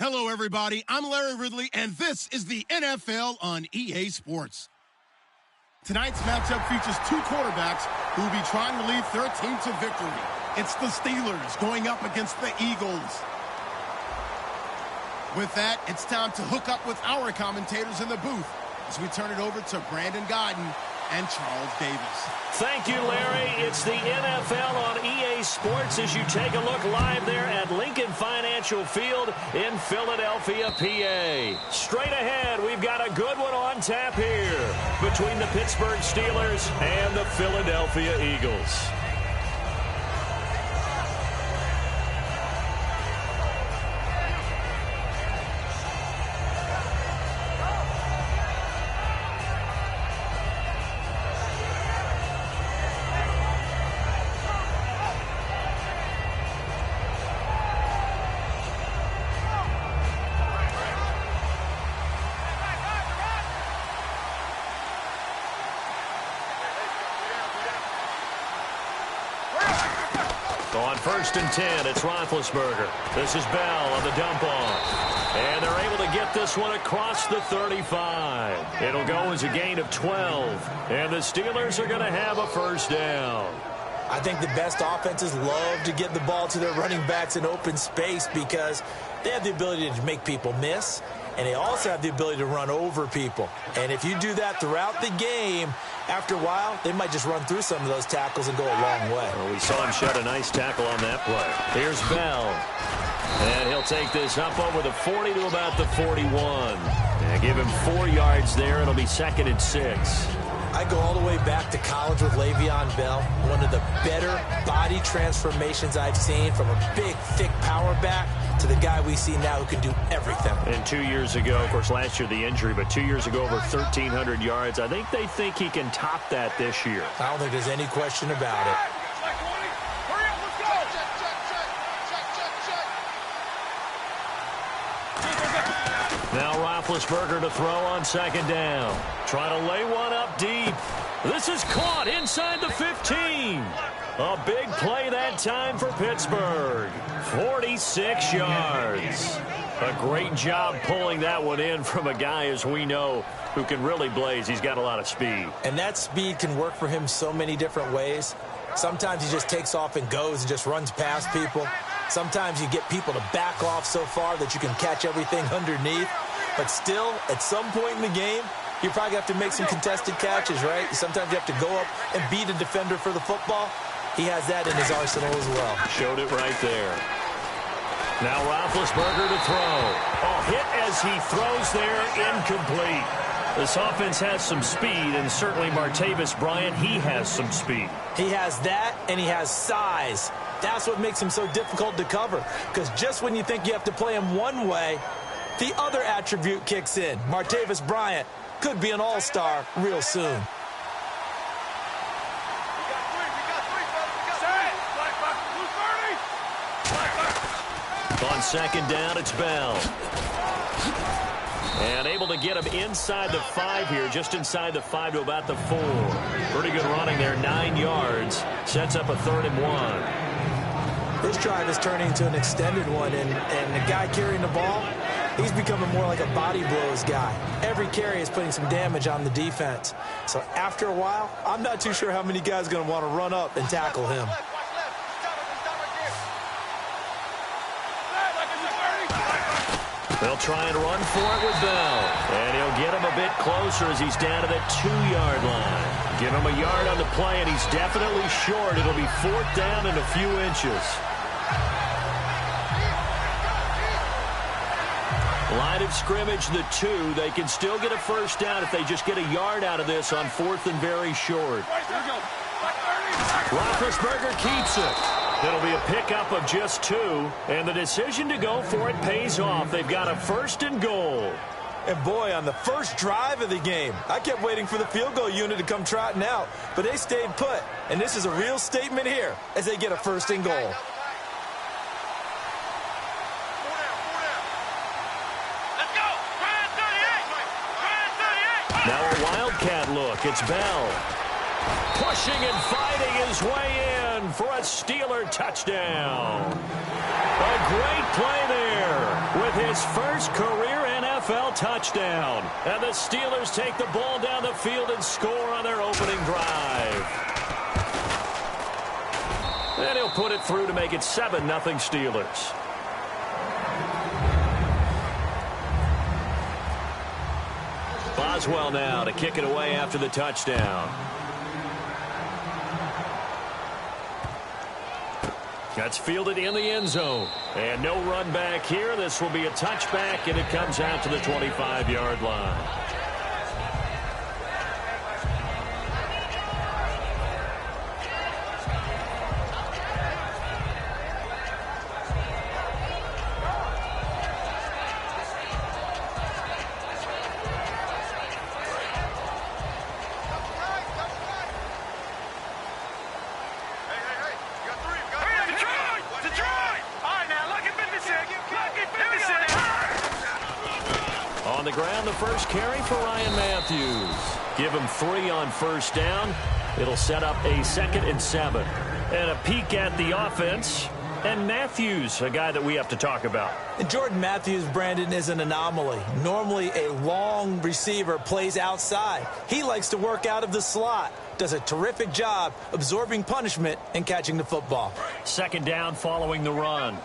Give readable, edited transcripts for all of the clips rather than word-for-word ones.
Hello, everybody. I'm Larry Ridley, and this is the NFL on EA Sports. Tonight's matchup features two quarterbacks who will be trying to lead their team to victory. It's the Steelers going up against the Eagles. With that, it's time to hook up with our commentators in the booth as we turn it over to Brandon Godden and Charles Davis. Thank you, Larry. It's the NFL on EA Sports as you take a look live there at Lincoln Financial Field in Philadelphia, PA. Straight ahead, we've got a good one on tap here between the Pittsburgh Steelers and the Philadelphia Eagles. On 1st and 10, it's Roethlisberger. This is Bell on the dump off. And they're able to get this one across the 35. It'll go as a gain of 12. And the Steelers are going to have a first down. I think the best offenses love to get the ball to their running backs in open space because they have the ability to make people miss, and they also have the ability to run over people. And if you do that throughout the game, after a while, they might just run through some of those tackles and go a long way. Well, we saw him shed a nice tackle on that play. Here's Bell. And he'll take this up over the 40 to about the 41. And give him 4 yards there. It'll be 2nd and 6. I go all the way back to college with Le'Veon Bell. One of the better body transformations I've seen, from a big, thick power back to the guy we see now who can do everything. And 2 years ago, of course, last year the injury, but 2 years ago over 1,300 yards. I think they think he can top that this year. I don't think there's any question about it. Now Roethlisberger to throw on 2nd down. Trying to lay one up deep. This is caught inside the 15. A big play that time for Pittsburgh. 46 yards. A great job pulling that one in from a guy, as we know, who can really blaze. He's got a lot of speed. And that speed can work for him so many different ways. Sometimes he just takes off and goes and just runs past people. Sometimes you get people to back off so far that you can catch everything underneath. But still, at some point in the game, you probably have to make some contested catches, right? Sometimes you have to go up and beat a defender for the football. He has that in his arsenal as well. Showed it right there. Now Roethlisberger to throw. Oh, hit as he throws there, incomplete. This offense has some speed, and certainly Martavis Bryant, he has some speed. He has that, and he has size. That's what makes him so difficult to cover, because just when you think you have to play him one way, the other attribute kicks in. Martavis Bryant could be an all-star real soon. On 2nd down, it's Bell. And able to get him inside the 5 here, just inside the 5 to about the 4. Pretty good running there, 9 yards. Sets up a 3rd and 1. This drive is turning into an extended one, and the guy carrying the ball, he's becoming more like a body blows guy. Every carry is putting some damage on the defense. So after a while, I'm not too sure how many guys are going to want to run up and tackle him. They'll try and run for it with Bell. And he'll get him a bit closer as he's down to the 2-yard line. Give him a yard on the play, and he's definitely short. It'll be 4th down and a few inches. Line of scrimmage, the 2. They can still get a first down if they just get a yard out of this on 4th and very short. Roethlisberger keeps it. It'll be a pickup of just 2, and the decision to go for it pays off. They've got a 1st and goal. And boy, on the first drive of the game, I kept waiting for the field goal unit to come trotting out, but they stayed put. And this is a real statement here as they get a 1st and goal. Now a wildcat look. It's Bell. Pushing and fighting his way in for a Steeler touchdown. A great play there with his first career NFL touchdown. And the Steelers take the ball down the field and score on their opening drive. And he'll put it through to make it 7-0 Steelers. Boswell now to kick it away after the touchdown. That's fielded in the end zone. And no run back here. This will be a touchback, and it comes out to the 25-yard line. On the ground, the first carry for Ryan Matthews. Give him 3 on first down. It'll set up a 2nd and 7. And a peek at the offense. And Matthews, a guy that we have to talk about. And Jordan Matthews, Brandon, is an anomaly. Normally, a long receiver plays outside. He likes to work out of the slot. Does a terrific job absorbing punishment and catching the football. 2nd down following the run.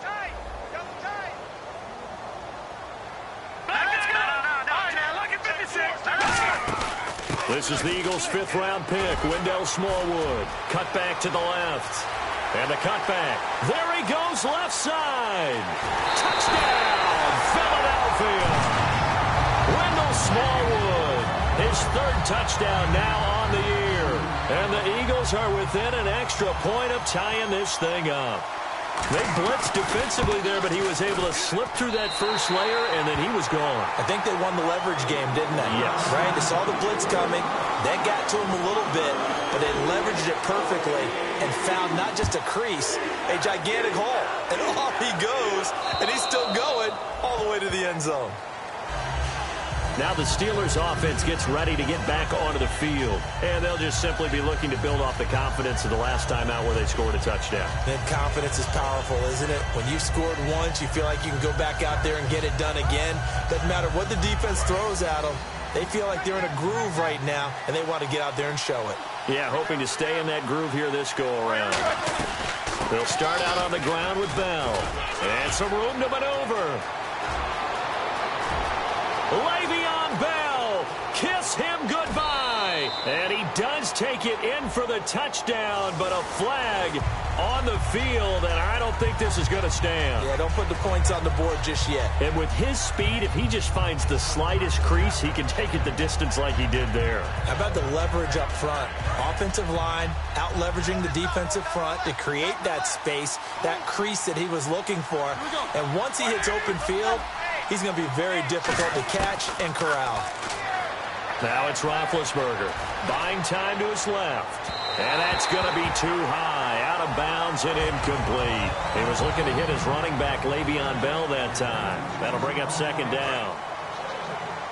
This is the Eagles' 5th-round pick, Wendell Smallwood. Cut back to the left. And the cutback. There he goes, left side. Touchdown, Philadelphia. Wendell Smallwood, his 3rd touchdown now on the year. And the Eagles are within an extra point of tying this thing up. They blitzed defensively there, but he was able to slip through that first layer, and then he was gone. I think they won the leverage game, didn't they? Yes. Right? They saw the blitz coming. That got to him a little bit, but they leveraged it perfectly and found not just a crease, a gigantic hole. And off he goes, and he's still going all the way to the end zone. Now the Steelers offense gets ready to get back onto the field. And they'll just simply be looking to build off the confidence of the last time out where they scored a touchdown. And confidence is powerful, isn't it? When you've scored once, you feel like you can go back out there and get it done again. Doesn't matter what the defense throws at them. They feel like they're in a groove right now, and they want to get out there and show it. Yeah, hoping to stay in that groove here this go-around. They'll start out on the ground with Bell. And some room to maneuver. Le'Veon Bell, kiss him goodbye. And he does take it in for the touchdown, but a flag on the field, and I don't think this is going to stand. Yeah, don't put the points on the board just yet. And with his speed, if he just finds the slightest crease, he can take it the distance like he did there. How about the leverage up front? Offensive line out-leveraging the defensive front to create that space, that crease that he was looking for. And once he hits open field, he's going to be very difficult to catch and corral. Now it's Roethlisberger. Buying time to his left. And that's going to be too high. Out of bounds and incomplete. He was looking to hit his running back, Le'Veon Bell, that time. That'll bring up 2nd down.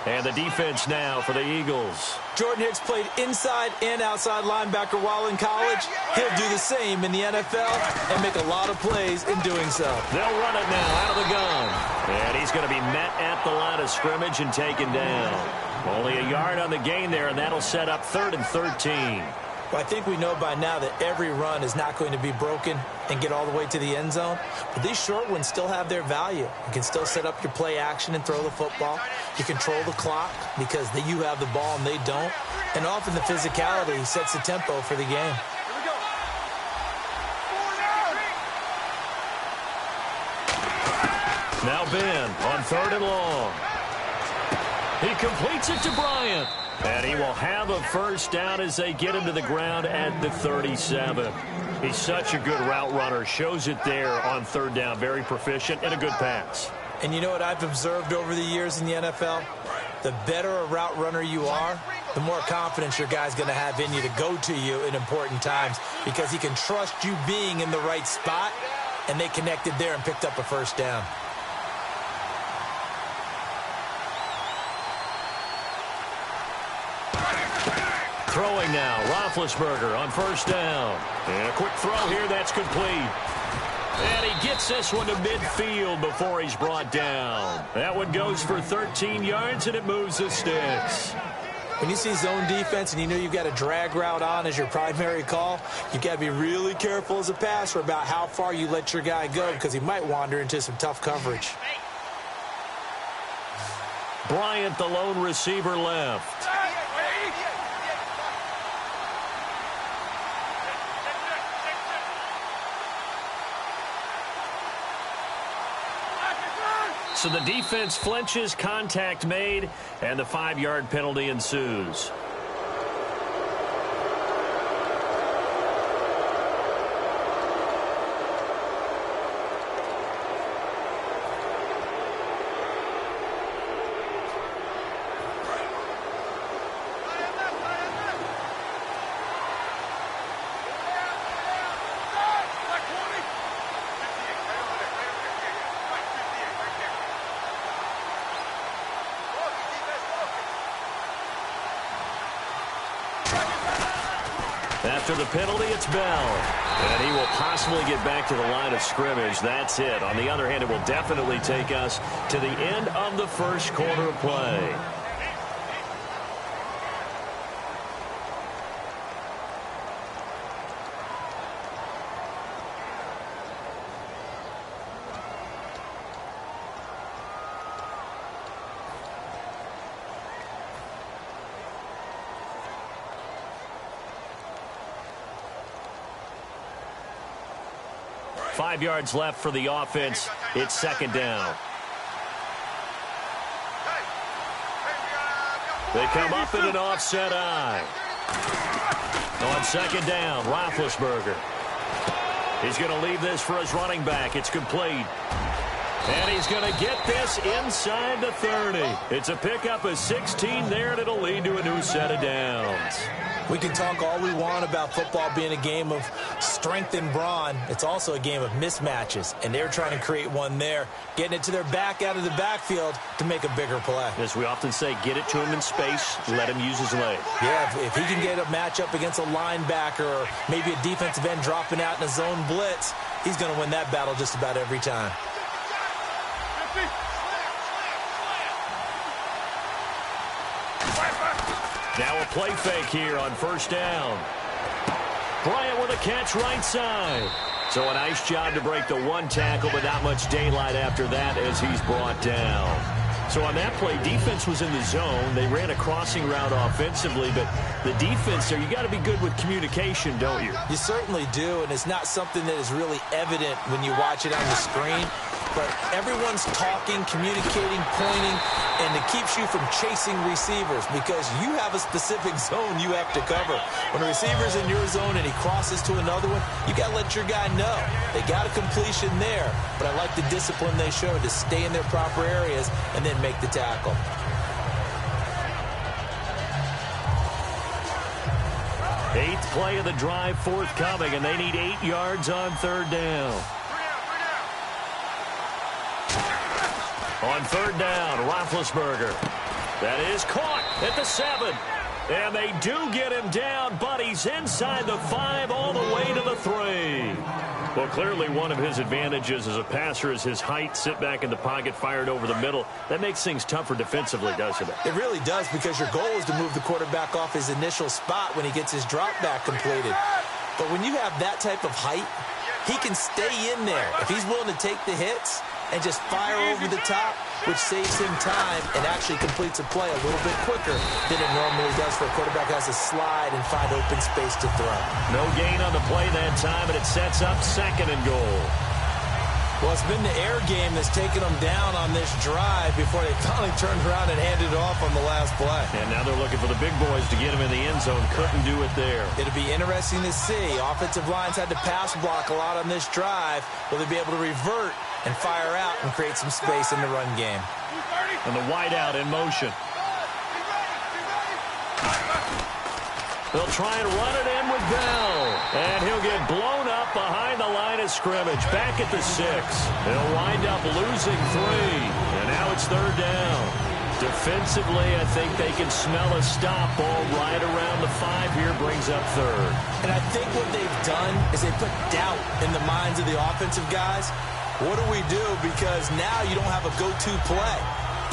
And the defense now for the Eagles. Jordan Hicks played inside and outside linebacker while in college. He'll do the same in the NFL and make a lot of plays in doing so. They'll run it now out of the gun. And he's going to be met at the line of scrimmage and taken down. Only a yard on the gain there, and that'll set up 3rd and 13. Well, I think we know by now that every run is not going to be broken and get all the way to the end zone. But these short ones still have their value. You can still set up your play action and throw the football. You control the clock because you have the ball and they don't. And often the physicality sets the tempo for the game. Now Ben on 3rd and long. He completes it to Bryant. And he will have a first down as they get him to the ground at the 37. He's such a good route runner. Shows it there on 3rd down. Very proficient and a good pass. And you know what I've observed over the years in the NFL? The better a route runner you are, the more confidence your guy's going to have in you to go to you in important times because he can trust you being in the right spot, and they connected there and picked up a first down. Throwing now, Roethlisberger on 1st down. And a quick throw here, that's complete. And he gets this one to midfield before he's brought down. That one goes for 13 yards, and it moves the sticks. When you see zone defense and you know you've got a drag route on as your primary call, you've got to be really careful as a passer about how far you let your guy go because he might wander into some tough coverage. Bryant, the lone receiver, left. So the defense flinches, contact made, and the 5-yard penalty ensues. After the penalty, it's Bell. And he will possibly get back to the line of scrimmage. That's it. On the other hand, it will definitely take us to the end of the first quarter of play. Five yards left for the offense. It's second down. They come up in an offset eye. On second down, Roethlisberger. He's going to leave this for his running back. It's complete. And he's going to get this inside the 30. It's a pickup of 16 there, and it'll lead to a new set of downs. We can talk all we want about football being a game of strength and brawn. It's also a game of mismatches, and they're trying to create one there, getting it to their back out of the backfield to make a bigger play. As we often say, get it to him in space, let him use his leg. Yeah, if he can get a matchup against a linebacker or maybe a defensive end dropping out in a zone blitz, he's going to win that battle just about every time. Now a play fake here on first down. Bryant with a catch right side. So a nice job to break the one tackle, but not much daylight after that as he's brought down. So on that play, defense was in the zone. They ran a crossing route offensively, but the defense there, you got to be good with communication, don't you? You certainly do, and it's not something that is really evident when you watch it on the screen. But everyone's talking, communicating, pointing, and it keeps you from chasing receivers because you have a specific zone you have to cover. When a receiver's in your zone and he crosses to another one, you got to let your guy know. They got a completion there, but I like the discipline they showed to stay in their proper areas and then make the tackle. Eighth play of the drive forthcoming, and they need 8 yards on third down. On third down, Roethlisberger. That is caught at the 7. And they do get him down, but he's inside the 5 all the way to the 3. Well, clearly one of his advantages as a passer is his height. Sit back in the pocket, fired over the middle. That makes things tougher defensively, doesn't it? It really does, because your goal is to move the quarterback off his initial spot when he gets his drop back completed. But when you have that type of height, he can stay in there. If he's willing to take the hits and just fire over the top, which saves him time and actually completes a play a little bit quicker than it normally does for a quarterback who has to slide and find open space to throw. No gain on the play that time, and it sets up second and goal. Well, it's been the air game that's taken them down on this drive before they finally turned around and handed it off on the last play. And now they're looking for the big boys to get him in the end zone. Couldn't do it there. It'll be interesting to see. Offensive lines had to pass block a lot on this drive. Will they be able to revert and fire out and create some space in the run game? And the wideout in motion. They'll try and run it in with Bell. And he'll get blown up behind the line of scrimmage. Back at the 6. They'll wind up losing 3. And now it's third down. Defensively, I think they can smell a stop. Ball right around the 5 here, brings up third. And I think what they've done is they put doubt in the minds of the offensive guys. What do we do? Because now you don't have a go-to play.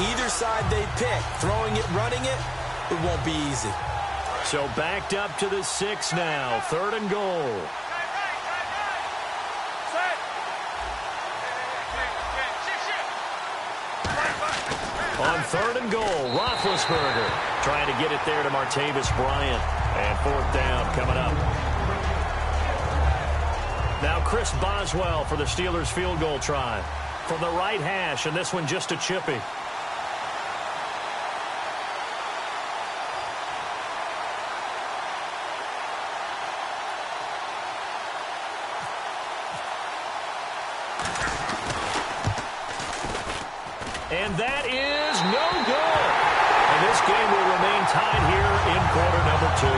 Either side they pick, throwing it, running it, it won't be easy. So backed up to the 6 now, 3rd and goal. On 3rd and goal, Roethlisberger trying to get it there to Martavis Bryant. And 4th down coming up. Now Chris Boswell for the Steelers field goal try. From the right hash, and this one just a chippy. And that is no good. And this game will remain tied here in quarter number 2.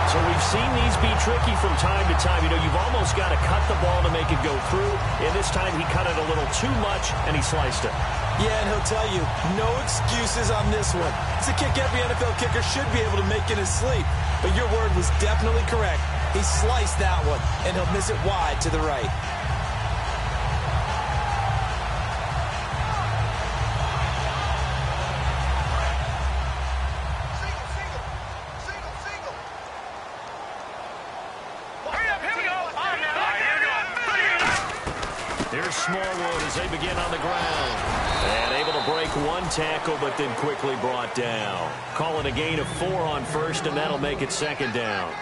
So we've seen these be tricky from time to time. You know, you've almost got to cut the ball to make it go through. And this time he cut it a little too much, and he sliced it. Yeah, and he'll tell you, no excuses on this one. It's a kick every NFL kicker should be able to make in his sleep. But your word was definitely correct. He sliced that one, and he'll miss it wide to the right. Smallwood as they begin on the ground. And able to break one tackle, but then quickly brought down. Calling a gain of 4 on 1st, and that'll make it 2nd down.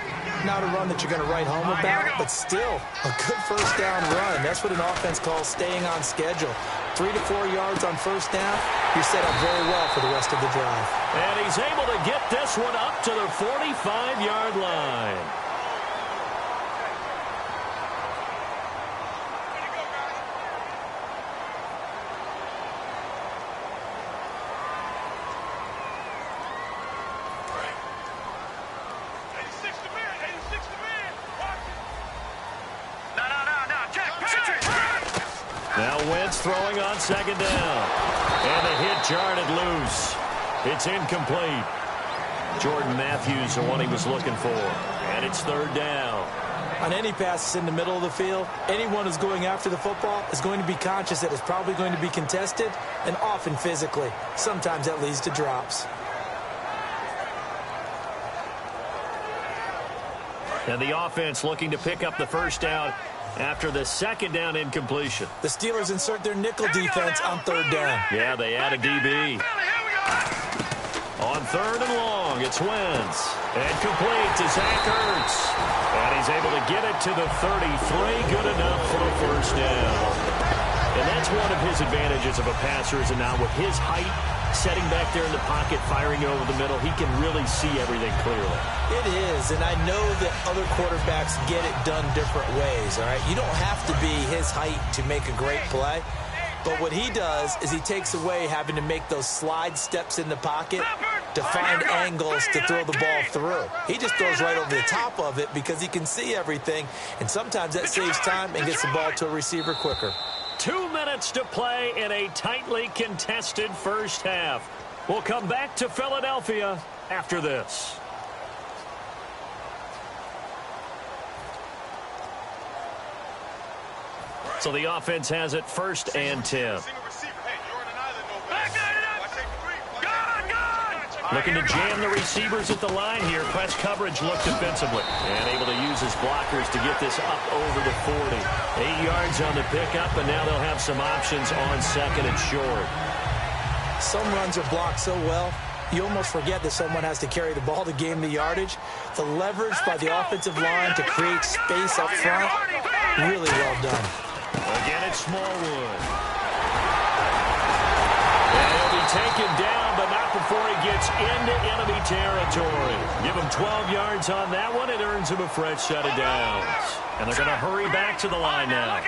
Not a run that you're going to write home about, but still a good 1st down run. That's what an offense calls staying on schedule. 3 to 4 yards on 1st down, you're set up very well for the rest of the drive. And he's able to get this one up to the 45-yard line. Now Wentz throwing on 2nd down. And the hit jarred it loose. It's incomplete. Jordan Matthews, the one he was looking for. And it's 3rd down. On any passes in the middle of the field, anyone who's going after the football is going to be conscious that it's probably going to be contested, and often physically. Sometimes that leads to drops. And the offense looking to pick up the 1st down after the 2nd down incompletion. The Steelers insert their nickel defense on 3rd down. Yeah, they add a DB. On 3rd and long, it's Wentz. And complete to Zach Ertz. And he's able to get it to the 33. Good enough for a 1st down. And that's one of his advantages of a passer, is now with his height, setting back there in the pocket, firing over the middle, he can really see everything clearly. It is, and I know that other quarterbacks get it done different ways, all right? You don't have to be his height to make a great play. But what he does is he takes away having to make those slide steps in the pocket to find angles to throw the ball through. He just throws right over the top of it because he can see everything, and sometimes that saves time and gets the ball to a receiver quicker. 2 minutes to play in a tightly contested 1st half. We'll come back to Philadelphia after this. So the offense has it 1st and 10. Looking to jam the receivers at the line here. Press coverage look defensively. And able to use his blockers to get this up over the 40. 8 yards on the pickup, and now they'll have some options on 2nd and short. Some runs are blocked so well, you almost forget that someone has to carry the ball to gain the yardage. The leverage by the offensive line to create space up front, really well done. Again, it's Smallwood. And he'll be taken down, but not before he gets into enemy territory. Give him 12 yards on that one. It earns him a fresh set of downs. And they're going to hurry back to the line now.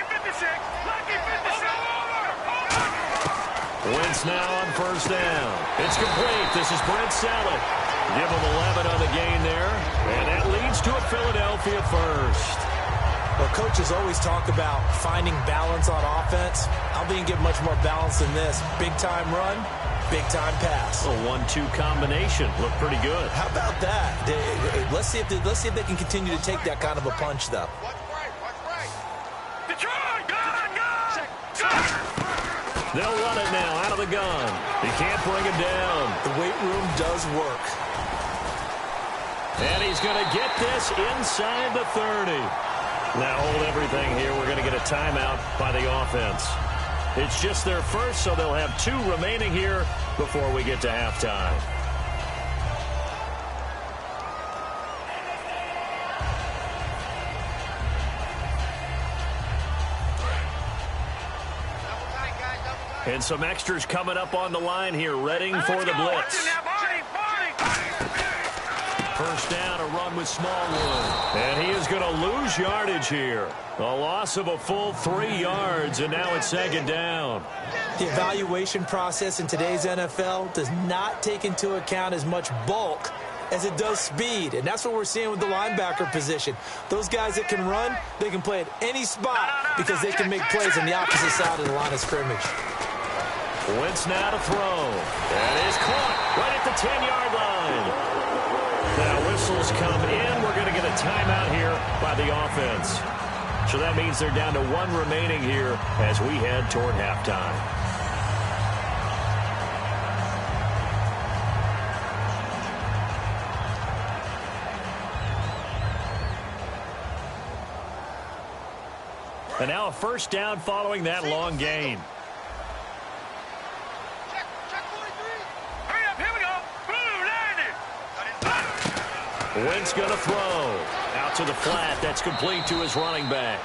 Wentz now on 1st down. It's complete. This is Brent Saleh. Give him 11 on the gain there. And that leads to a Philadelphia 1st. Well, coaches always talk about finding balance on offense. I don't think you can get much more balance than this. Big-time run, Big-time pass. A 1-2 combination. Looked pretty good. How about that? Let's see if they can continue to take that kind of a punch, though. They'll run it now out of the gun. He can't bring it down. The weight room does work. And he's going to get this inside the 30. Now hold everything here. We're going to get a timeout by the offense. It's just their first, so they'll have 2 remaining here before we get to halftime. And some extras coming up on the line here, readying for the blitz. First down, a run with Smallwood. And he is going to lose yardage here. A loss of a full 3 yards, and now it's second down. The evaluation process in today's NFL does not take into account as much bulk as it does speed, and that's what we're seeing with the linebacker position. Those guys that can run, they can play at any spot because they can make plays on the opposite side of the line of scrimmage. Wentz now to throw. That is caught right at the 10-yard line. Now whistles come in. We're going to get a timeout here by the offense. So that means they're down to 1 remaining here as we head toward halftime. And now a first down following that long gain. Wentz going to throw. Out to the flat. That's complete to his running back.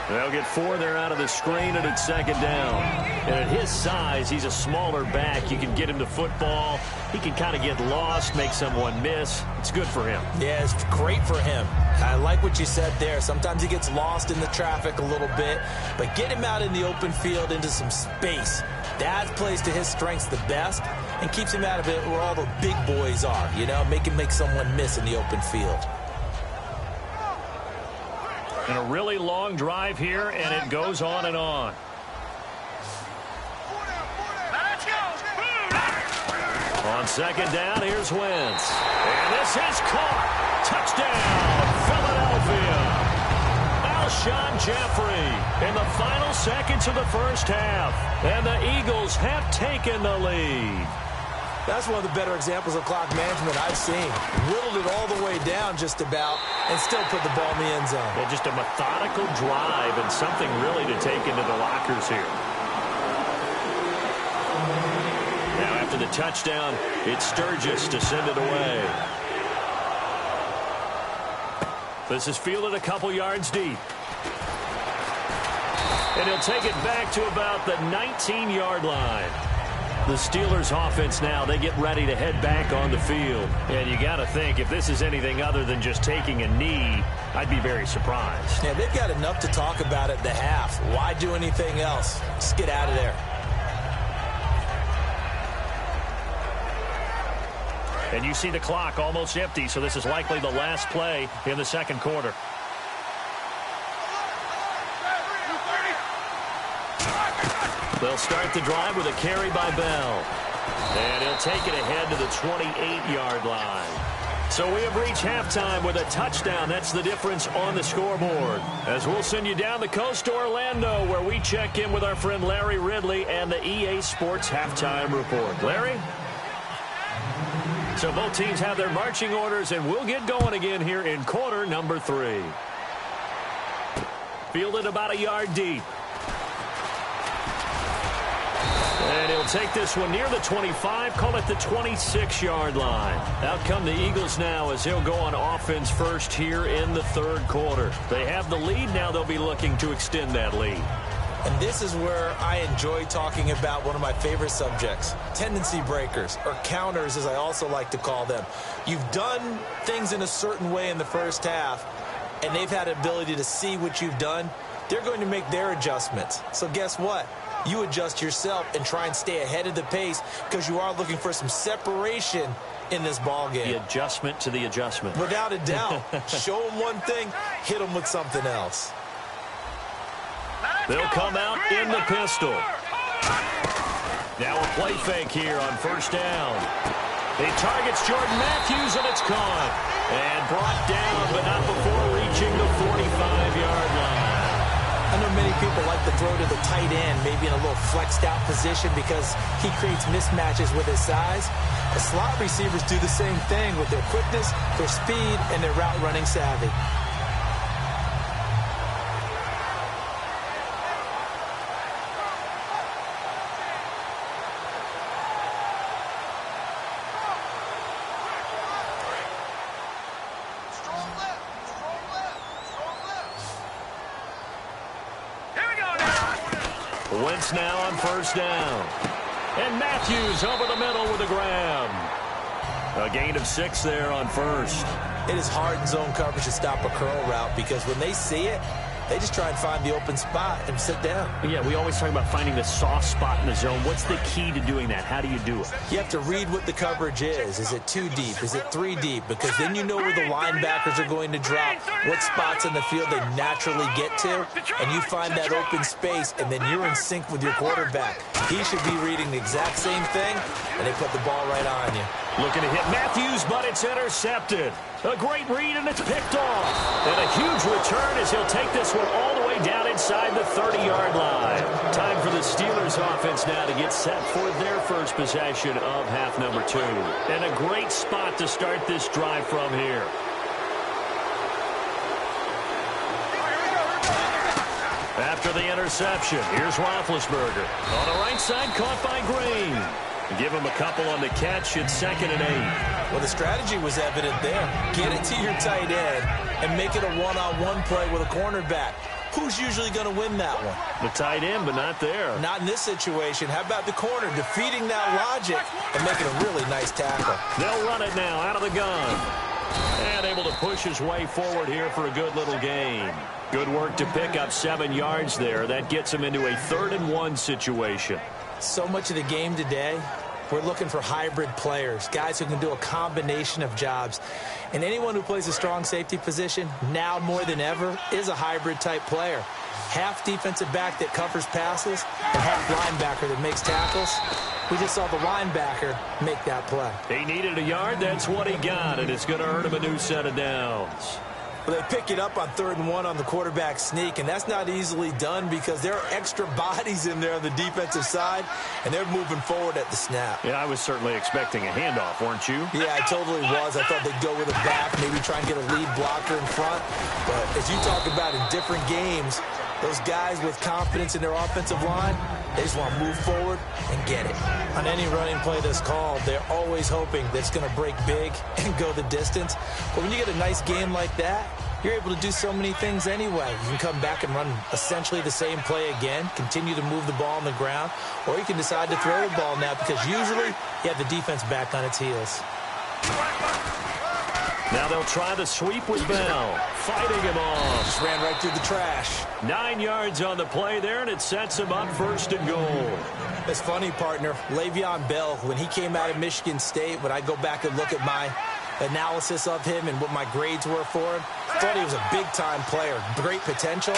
They'll get 4 there out of the screen, and it's second down. And at his size, he's a smaller back. You can get him to football. He can kind of get lost, make someone miss. It's good for him. Yeah, it's great for him. I like what you said there. Sometimes he gets lost in the traffic a little bit, but get him out in the open field into some space. That plays to his strengths the best and keeps him out of it where all the big boys are, you know, make someone miss in the open field. And a really long drive here, and it goes on and on. On second down, here's Wentz. And this is caught. Touchdown, Philadelphia. Alshon Jeffrey in the final seconds of the first half. And the Eagles have taken the lead. That's one of the better examples of clock management I've seen. Whittled it all the way down just about and still put the ball in the end zone. Yeah, just a methodical drive and something really to take into the lockers here. Now after the touchdown, it's Sturgis to send it away. This is fielded a couple yards deep. And he'll take it back to about the 19-yard line. The Steelers offense now, they get ready to head back on the field. And you got to think, if this is anything other than just taking a knee, I'd be very surprised. Yeah, they've got enough to talk about at the half. Why do anything else? Just get out of there. And you see the clock almost empty, so this is likely the last play in the second quarter. They'll start the drive with a carry by Bell. And he'll take it ahead to the 28-yard line. So we have reached halftime with a touchdown. That's the difference on the scoreboard. As we'll send you down the coast to Orlando, where we check in with our friend Larry Ridley and the EA Sports Halftime Report. Larry? So both teams have their marching orders, and we'll get going again here in quarter number 3. Fielded about a yard deep. And he'll take this one near the 25, call it the 26-yard line. Out come the Eagles now as he'll go on offense first here in the third quarter. They have the lead. Now they'll be looking to extend that lead. And this is where I enjoy talking about one of my favorite subjects, tendency breakers, or counters as I also like to call them. You've done things in a certain way in the first half, and they've had an ability to see what you've done. They're going to make their adjustments. So guess what? You adjust yourself and try and stay ahead of the pace because you are looking for some separation in this ball game. The adjustment to the adjustment. Without a doubt. Show them one thing, hit them with something else. They'll come out in the pistol. Now a play fake here on first down. He targets Jordan Matthews, and it's caught. And brought down, but not before reaching the 45-yard line. I know many people like to throw to the tight end, maybe in a little flexed out position because he creates mismatches with his size. The slot receivers do the same thing with their quickness, their speed, and their route running savvy. Wentz now on first down. And Matthews over the middle with a grab. A gain of 6 there on first. It is hard in zone coverage to stop a curl route because when they see it, they just try and find the open spot and sit down. Yeah, we always talk about finding the soft spot in the zone. What's the key to doing that? How do you do it? You have to read what the coverage is. Is it 2 deep? Is it 3 deep? Because then you know where the linebackers are going to drop, what spots in the field they naturally get to, and you find that open space, and then you're in sync with your quarterback. He should be reading the exact same thing, and they put the ball right on you. Looking to hit Matthews, but it's intercepted. A great read, and it's picked off. And a huge return as he'll take this one all the way down inside the 30-yard line. Time for the Steelers offense now to get set for their first possession of half number 2. And a great spot to start this drive from here. After the interception, here's Roethlisberger. On the right side, caught by Green. Give him a couple on the catch. It's 2nd and 8. Well, the strategy was evident there. Get it to your tight end and make it a one-on-one play with a cornerback. Who's usually going to win that one? The tight end, but not there. Not in this situation. How about the corner defeating that logic and making a really nice tackle? They'll run it now out of the gun. And able to push his way forward here for a good little gain. Good work to pick up 7 yards there. That gets him into a 3rd and 1 situation. So much of the game today, we're looking for hybrid players, guys who can do a combination of jobs. And anyone who plays a strong safety position, now more than ever, is a hybrid type player. Half defensive back that covers passes and half linebacker that makes tackles. We just saw the linebacker make that play. He needed a yard. That's what he got, and it's going to earn him a new set of downs. Well, they pick it up on 3rd and 1 on the quarterback sneak, and that's not easily done because there are extra bodies in there on the defensive side, and they're moving forward at the snap. Yeah, I was certainly expecting a handoff, weren't you? Yeah, I totally was. I thought they'd go with a back, maybe try and get a lead blocker in front. But as you talk about in different games, those guys with confidence in their offensive line, they just want to move forward and get it. On any running play that's called, they're always hoping that it's going to break big and go the distance. But when you get a nice game like that, you're able to do so many things anyway. You can come back and run essentially the same play again, continue to move the ball on the ground, or you can decide to throw the ball now because usually you have the defense back on its heels. Now they'll try the sweep with Bell. Fighting him off. Just ran right through the trash. 9 yards on the play there, and it sets him up 1st and goal. It's funny, partner. Le'Veon Bell, when he came out of Michigan State, when I go back and look at my analysis of him and what my grades were for him, I thought he was a big-time player, great potential,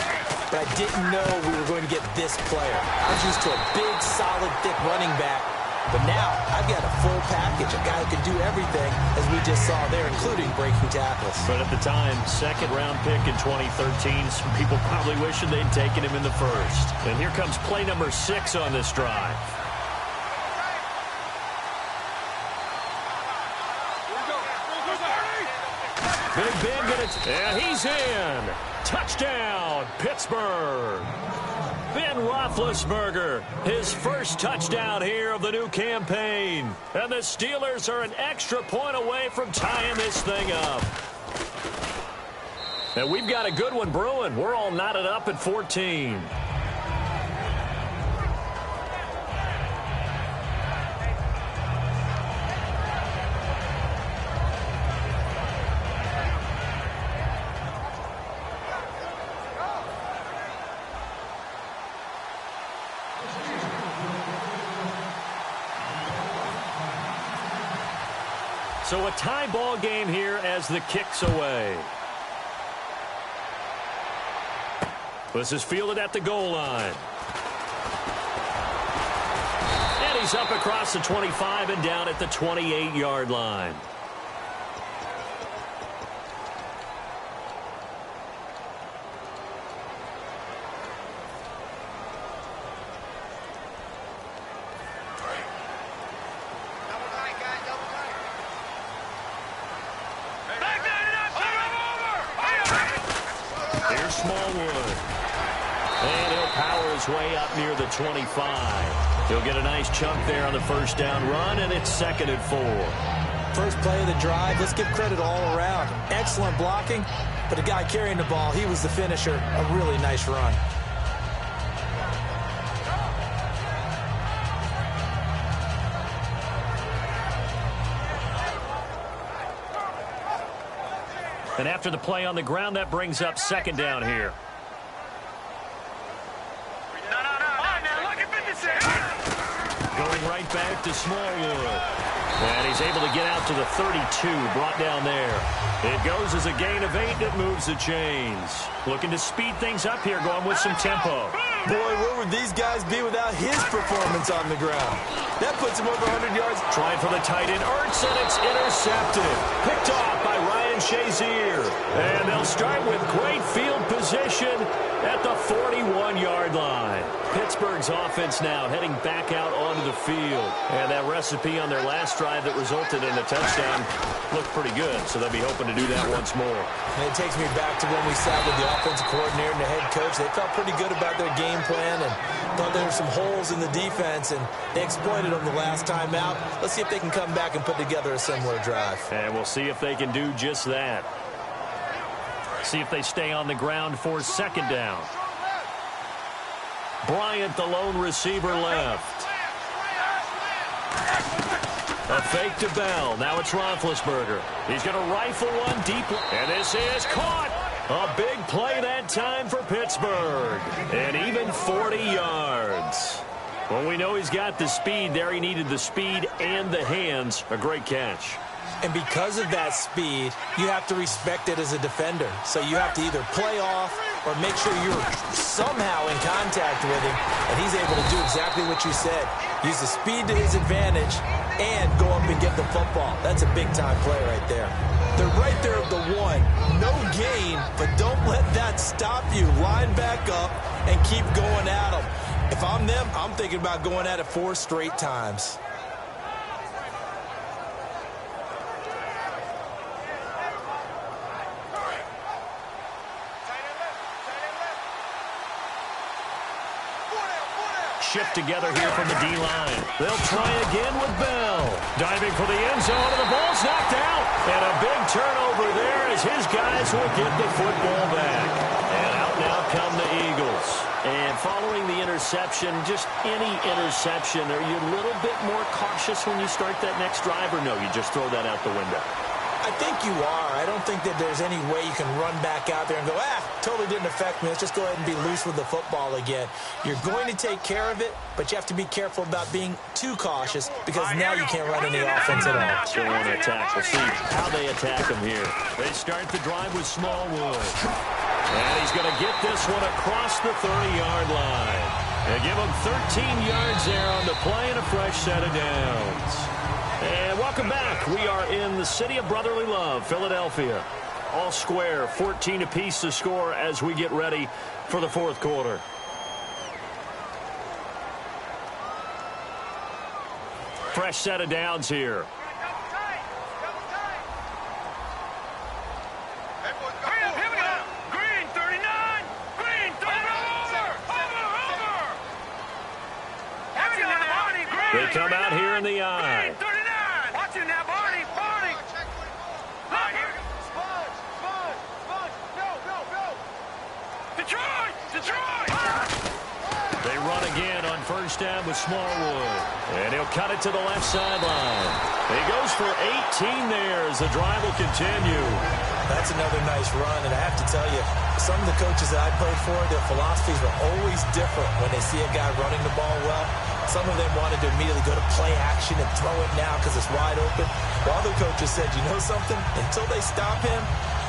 but I didn't know we were going to get this player. I was used to a big, solid, thick running back, but now I've got a full package, a guy who can do everything, as we just saw there, including breaking tackles. But at the time, 2nd-round pick in 2013, some people probably wishing they'd taken him in the 1st. And here comes play number 6 on this drive. Big Ben and he's in. Touchdown, Pittsburgh. Ben Roethlisberger, his first touchdown here of the new campaign. And the Steelers are an extra point away from tying this thing up. And we've got a good one brewing. We're all knotted up at 14. So a tie ball game here as the kick's away. This is fielded at the goal line. And And he's up across the 25 and down at the 28-yard line. Here's Smallwood. And he'll power his way up near the 25. He'll get a nice chunk there on the first down run, and it's 2nd and 4. First play of the drive, let's give credit all around. Excellent blocking, but the guy carrying the ball, he was the finisher. A really nice run. And after the play on the ground, that brings up 2nd down here. Going right back to Smallwood. And he's able to get out to the 32, brought down there. It goes as a gain of 8, and it moves the chains. Looking to speed things up here, going with some tempo. Boy, where would these guys be without his performance on the ground? That puts him over 100 yards. Trying for the tight end, Ertz, and it's intercepted. Picked off by Ryan Shazier. And they'll start with great field position at the 41-yard line. Pittsburgh's offense now heading back out onto the field. And that recipe on their last drive that resulted in a touchdown looked pretty good, so they'll be hoping to do that once more. And it takes me back to when we sat with the offensive coordinator and the head coach. They felt pretty good about their game plan and thought there were some holes in the defense, and they exploited them the last time out. Let's see if they can come back and put together a similar drive. And we'll see if they can do just that. See if they stay on the ground for 2nd down. Bryant, the lone receiver, left. A fake to Bell. Now it's Roethlisberger. He's going to rifle one deep. And this is caught. A big play that time for Pittsburgh. And even 40 yards. Well, we know he's got the speed there. He needed the speed and the hands. A great catch. And because of that speed, you have to respect it as a defender. So you have to either play off or make sure you're somehow in contact with him. And he's able to do exactly what you said. Use the speed to his advantage and go up and get the football. That's a big-time play right there. They're right there at the 1. No gain, but don't let that stop you. Line back up and keep going at them. If I'm them, I'm thinking about going at it 4 straight times. Shift together here from the D-line. They'll try again with Bell. Diving for the end zone, and the ball's knocked out. And a big turnover there as his guys will get the football back. And out now come the Eagles. And following the interception, just any interception, are you a little bit more cautious when you start that next drive, or no, you just throw that out the window? I think you are. I don't think that there's any way you can run back out there and go, totally didn't affect me. Let's just go ahead and be loose with the football again. You're going to take care of it, but you have to be careful about being too cautious because now you can't run any offense at all. Still want to attack. We'll see how they attack him here. They start the drive with Smallwood. And he's going to get this one across the 30-yard line. They give him 13 yards there on the play and a fresh set of downs. And welcome back. We are in the city of brotherly love, Philadelphia. All square, 14 apiece to score as we get ready for the 4th quarter. Fresh set of downs here. Green, 39. Green, 39. They come out here in the eye. They run again on first down with Smallwood. And he'll cut it to the left sideline. He goes for 18 there as the drive will continue. That's another nice run, and I have to tell you, some of the coaches that I played for, their philosophies were always different when they see a guy running the ball well. Some of them wanted to immediately go to play action and throw it now because it's wide open. While other coaches said, you know something? Until they stop him,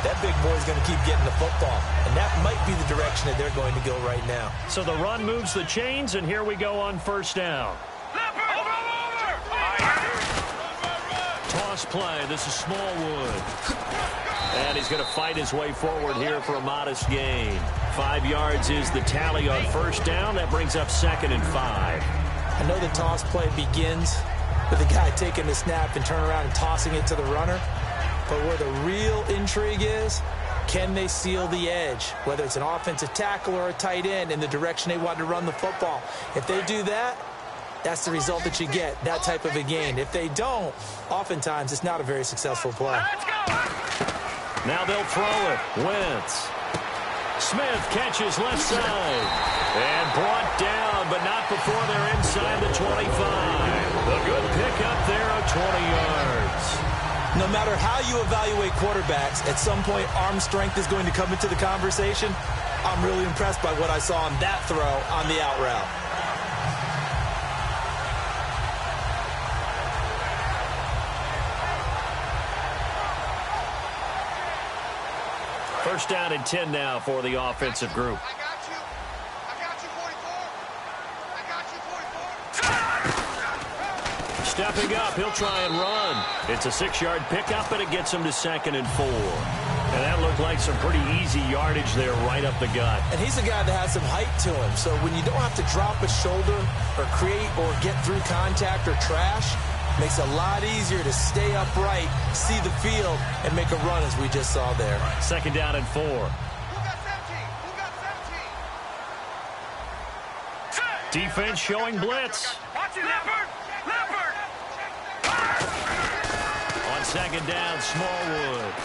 that big boy's going to keep getting the football. And that might be the direction that they're going to go right now. So the run moves the chains, and here we go on first down. Over. toss play. This is Smallwood. And he's going to fight his way forward here for a modest gain. 5 yards is the tally on first down. That brings up 2nd and 5. I know the toss play begins with the guy taking the snap and turning around and tossing it to the runner. But where the real intrigue is, can they seal the edge, whether it's an offensive tackle or a tight end, in the direction they want to run the football? If they do that, that's the result that you get, that type of a gain. If they don't, oftentimes it's not a very successful play. Now they'll throw it. Wentz. Smith catches left side. And brought down, but not before they're inside the 25. A good pickup there of 20 yards. No matter how you evaluate quarterbacks, at some point arm strength is going to come into the conversation. I'm really impressed by what I saw on that throw on the out route. First down and 10 now for the offensive group. I got you, 44. I got you, 44. Stepping up, he'll try and run. It's a 6-yard pickup, and it gets him to 2nd and 4. And that looked like some pretty easy yardage there right up the gut. And he's a guy that has some height to him. So when you don't have to drop a shoulder or create or get through contact or trash, makes it a lot easier to stay upright, see the field, and make a run as we just saw there. 2nd down and 4. Who got 17? Who got 17? Defense showing blitz. Watch it, Leopard! Leopard! On 2nd down, Smallwood.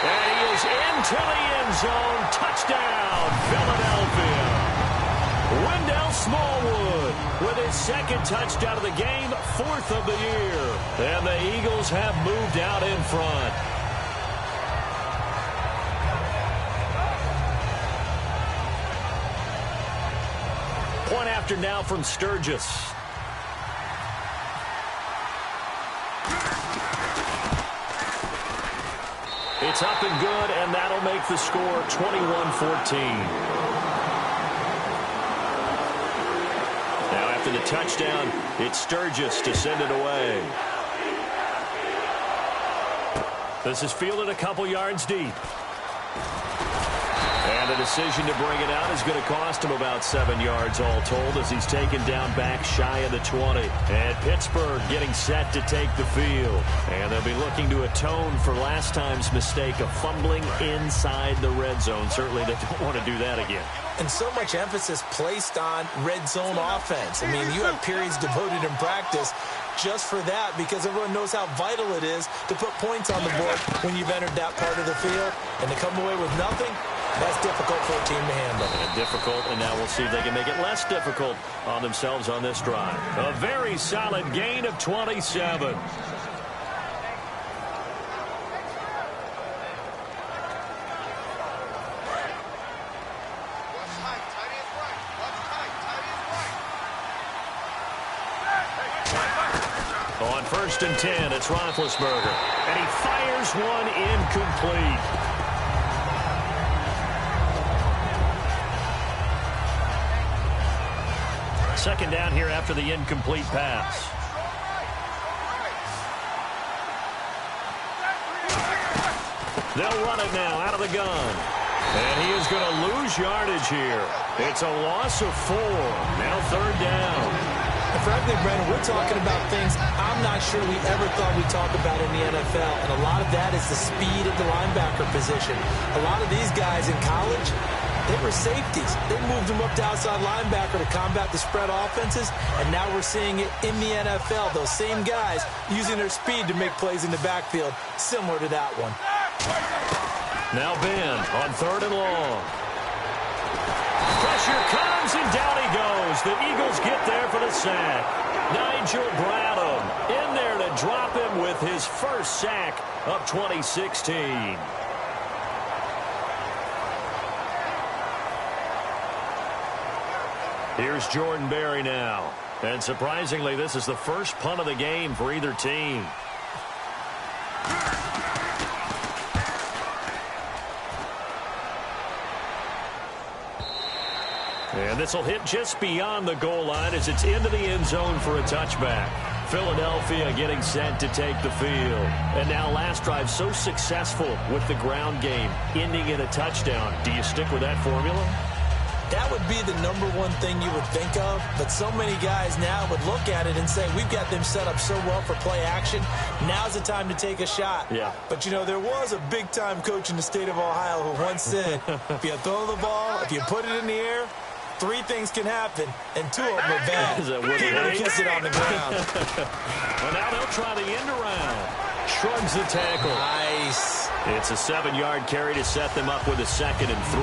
And he is into the end zone. Touchdown, Philadelphia. Wendell Smallwood with his 2nd touchdown of the game, 4th of the year. And the Eagles have moved out in front. Point after now from Sturgis. It's up and good, and that'll make the score 21-14. After the touchdown, it's Sturgis to send it away. This is fielded a couple yards deep. And the decision to bring it out is going to cost him about 7 yards all told as he's taken down back shy of the 20. And Pittsburgh getting set to take the field. And they'll be looking to atone for last time's mistake of fumbling inside the red zone. Certainly they don't want to do that again. And so much emphasis placed on red zone offense. I mean, you have periods devoted in practice just for that because everyone knows how vital it is to put points on the board when you've entered that part of the field. And to come away with nothing, that's difficult for a team to handle. And difficult, and now we'll see if they can make it less difficult on themselves on this drive. A very solid gain of 27. On 1st and 10, it's Roethlisberger. And he fires one incomplete. Second down here after the incomplete pass. They'll run it now out of the gun. And he is going to lose yardage here. It's a loss of 4. Now 3rd down. And frankly, Brandon, we're talking about things I'm not sure we ever thought we'd talk about in the NFL. And a lot of that is the speed at the linebacker position. A lot of these guys in college, they were safeties. They moved them up to outside linebacker to combat the spread offenses. And now we're seeing it in the NFL. Those same guys using their speed to make plays in the backfield, similar to that one. Now Ben on 3rd and long. Pressure comes, and down he goes. The Eagles get there for the sack. Nigel Bradham in there to drop him with his first sack of 2016. Here's Jordan Berry now. And surprisingly, this is the first punt of the game for either team. And this will hit just beyond the goal line as it's into the end zone for a touchback. Philadelphia getting set to take the field. And now last drive so successful with the ground game, ending in a touchdown. Do you stick with that formula? That would be the number one thing you would think of, but so many guys now would look at it and say, we've got them set up so well for play action. Now's the time to take a shot. Yeah. But, you know, there was a big-time coach in the state of Ohio who once said, if you throw the ball, if you put it in the air, 3 things can happen, and 2 of them are bad. People kiss it on the ground. Well, now they'll try the end around. Shrugs the tackle. Nice. It's a 7-yard carry to set them up with a 2nd and 3.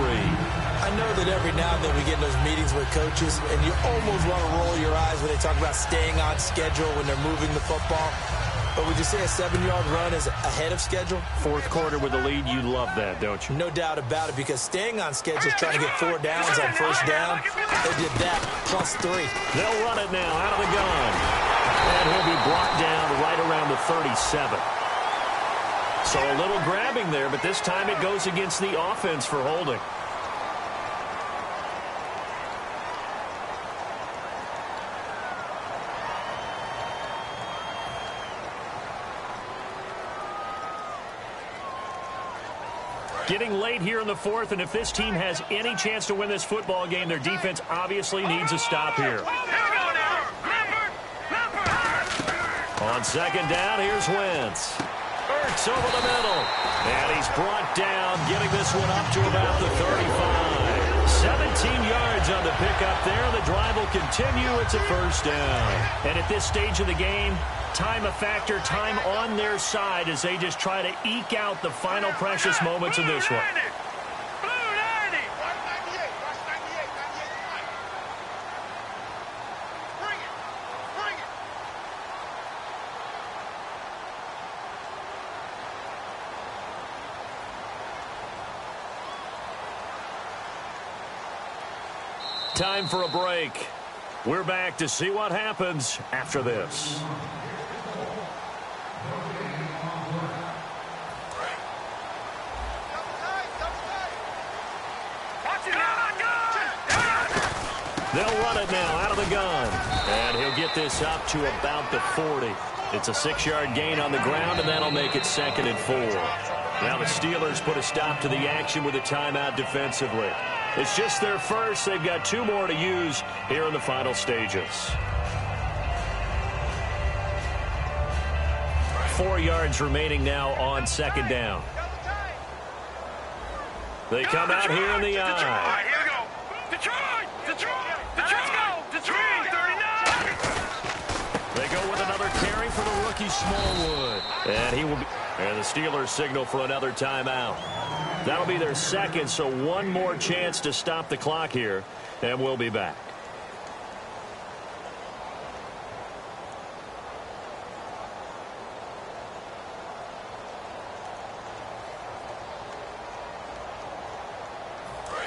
I know that every now and then we get in those meetings with coaches, and you almost want to roll your eyes when they talk about staying on schedule when they're moving the football. But would you say a 7-yard run is ahead of schedule? 4th quarter with the lead, you love that, don't you? No doubt about it, because staying on schedule is trying to get 4 downs on first down. They did that, plus 3. They'll run it now out of the gun. And he'll be brought down right around the 37. So a little grabbing there, but this time it goes against the offense for holding. Getting late here in the 4th, and if this team has any chance to win this football game, their defense obviously needs a stop here. On 2nd down, here's Wentz. Ertz over the middle. And he's brought down, getting this one up to about the 35. 17 yards on the pickup there, and the drive will continue. It's a first down. And at this stage of the game, time a factor, time on their side as they just try to eke out the final precious moments of this one. Time for a break. We're back to see what happens after this. They'll run it now out of the gun. And he'll get this up to about the 40. It's a 6-yard gain on the ground, and that'll make it 2nd and 4. Now the Steelers put a stop to the action with a timeout defensively. It's just their first. They've got 2 more to use here in the final stages. 4 yards remaining now on 2nd down. They come out here in the eye. Here we go. Detroit! Detroit! Detroit! Detroit! 39! They go with another carry for the rookie Smallwood. And he will be. And the Steelers signal for another timeout. That'll be their 2nd, so 1 more chance to stop the clock here, and we'll be back.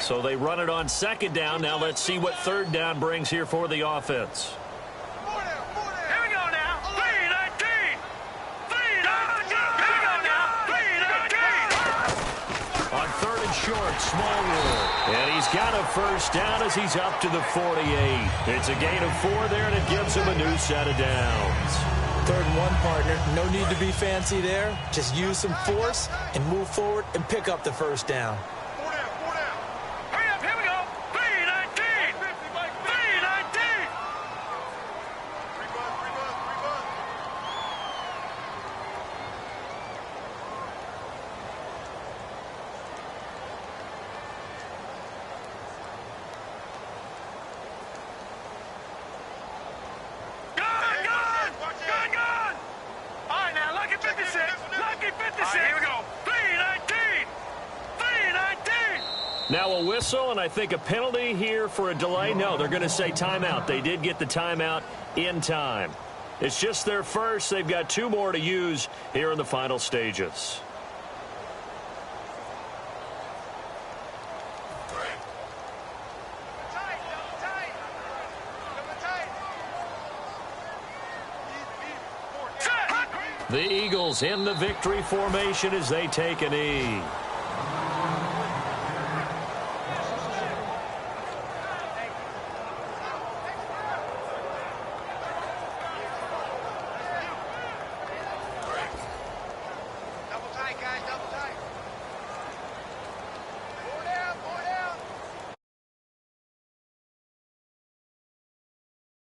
So they run it on 2nd down. Now let's see what 3rd down brings here for the offense. Here we go now. 3-19. 3-19. Here we go now. 3-19. On 3rd and short, Smallwood. And he's got a first down as he's up to the 48. It's a gain of 4 there, and it gives him a new set of downs. 3rd and 1, partner. No need to be fancy there. Just use some force and move forward and pick up the first down. Hurry up. Here we go. 3-19. 3-19. Gun! All right, now, lucky 56. Lucky 56. Here we go. 3-19. 3-19. Now a whistle, and I think a penalty here for a delay. No, they're going to say timeout. They did get the timeout in time. It's just their first. They've got 2 more to use here in the final stages. The Eagles in the victory formation as they take a knee.